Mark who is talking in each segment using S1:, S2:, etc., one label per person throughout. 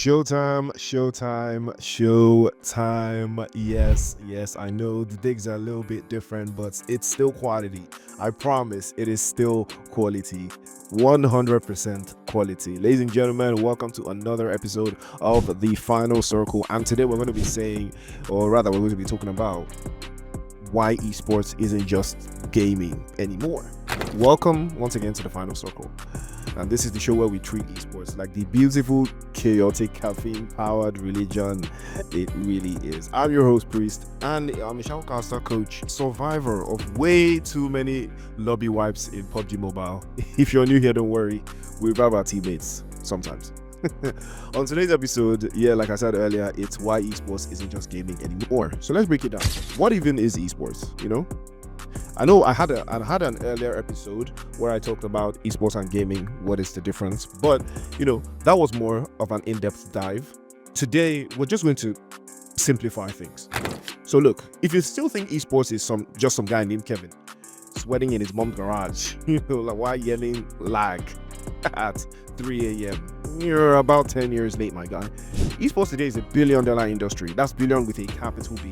S1: Showtime, showtime, showtime. Yes, I know the digs are a little bit different, but it's still quality. I promise it is still quality. 100% quality. Ladies and gentlemen, welcome to another episode of The Final Circle. And today we're going to be saying, or rather, we're going to be talking about why esports isn't just gaming anymore. Welcome once again to The Final Circle. And this is the show where we treat esports like the beautiful, chaotic, caffeine-powered religion it really is. I'm your host, Priest, and I'm a shoutcaster coach, survivor of way too many lobby wipes in PUBG Mobile. If you're new here, don't worry. We revive our teammates sometimes. On today's episode, like I said earlier, it's why esports isn't just gaming anymore. So let's break it down. What even is esports, I know I had an earlier episode where I talked about esports and gaming, what is the difference, but that was more of an in-depth dive. Today we're just going to simplify things. So look, if you still think esports is just some guy named Kevin sweating in his mom's garage, like why yelling lag at 3 a.m. You're about 10 years late, my guy. Esports today is $1 billion industry. That's billion with a capital B,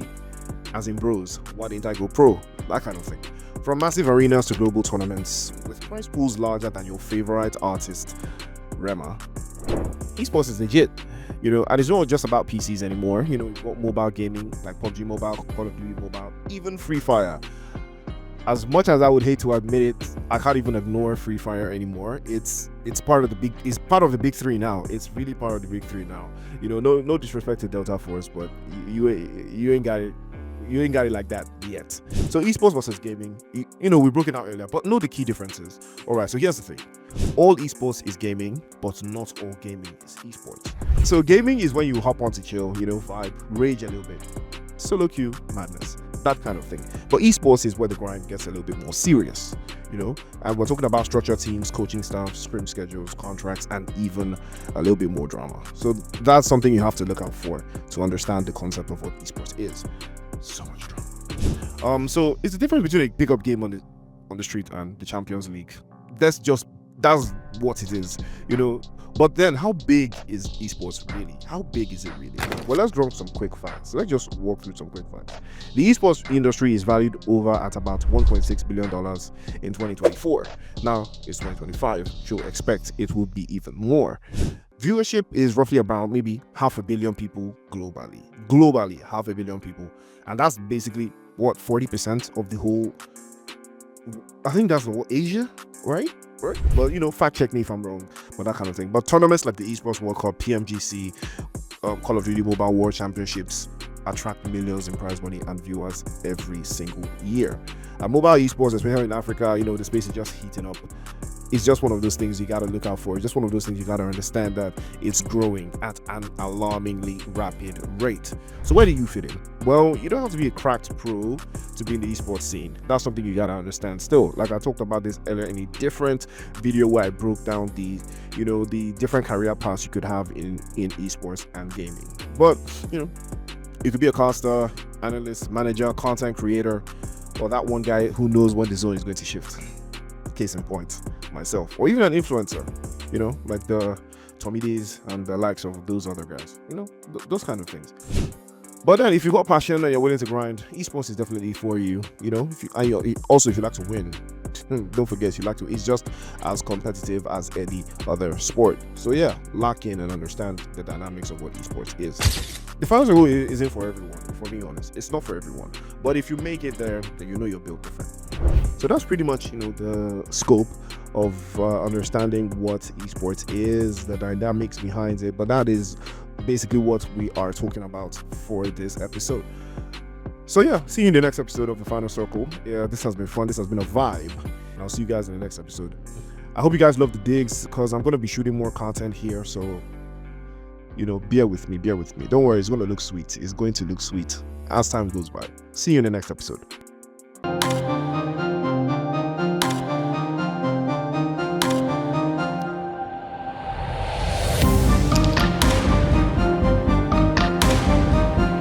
S1: as in bros. Why didn't I go pro? That kind of thing. From massive arenas to global tournaments with prize pools larger than your favorite artist, Rema. Esports is legit, and it's not just about PCs anymore. You've got mobile gaming like PUBG Mobile, Call of Duty Mobile, even Free Fire. As much as I would hate to admit it, I can't even ignore Free Fire anymore. It's part of the big three now. It's really part of the big three now. No disrespect to Delta Force, but you ain't got it. You ain't got it like that yet. So esports versus gaming, we broke it out earlier, but know the key differences. All right, so here's the thing. All esports is gaming, but not all gaming is esports. So gaming is when you hop on to chill, vibe, rage a little bit, solo queue, madness, that kind of thing. But esports is where the grind gets a little bit more serious, and we're talking about structured teams, coaching staff, sprint schedules, contracts, and even a little bit more drama. So that's something you have to look out for to understand the concept of what esports is. So much drama. So it's the difference between a pickup game on the street and the Champions League. That's what it is, But then, how big is esports really? How big is it really? Well, let's drop some quick facts. Let's just walk through some quick facts. The esports industry is valued over at about $1.6 billion in 2024. Now it's 2025. You'll expect it will be even more. Viewership is roughly about maybe 500 million people globally. Globally, 500 million people. And that's basically, 40% of the whole, I think that's the whole Asia, right? Well, fact check me if I'm wrong, but that kind of thing. But tournaments like the Esports World Cup, PMGC, Call of Duty Mobile World Championships attract millions in prize money and viewers every single year. Mobile esports, especially in Africa, the space is just heating up. It's just one of those things you got to look out for. It's just one of those things you got to understand that it's growing at an alarmingly rapid rate. So where do you fit in? Well, you don't have to be a cracked pro to be in the esports scene. That's something you got to understand still. Like I talked about this earlier in a different video where I broke down the different career paths you could have in esports and gaming. But, you could be a caster, analyst, manager, content creator, or that one guy who knows when the zone is going to shift. Case in point, myself, or even an influencer, like the Tommy Days and the likes of those other guys, those kind of things. But then if you've got passion and you're willing to grind, esports is definitely for you, if you like to win, don't forget it's just as competitive as any other sport. So lock in and understand the dynamics of what esports is. The Final Circle isn't for everyone, if we're being honest. It's not for everyone. But if you make it there, then you're built different. So that's pretty much, the scope of understanding what esports is, the dynamics behind it. But that is basically what we are talking about for this episode. So see you in the next episode of The Final Circle. This has been fun. This has been a vibe. And I'll see you guys in the next episode. I hope you guys love the digs because I'm going to be shooting more content here. So, bear with me. Don't worry. It's going to look sweet. It's going to look sweet as time goes by. See you in the next episode.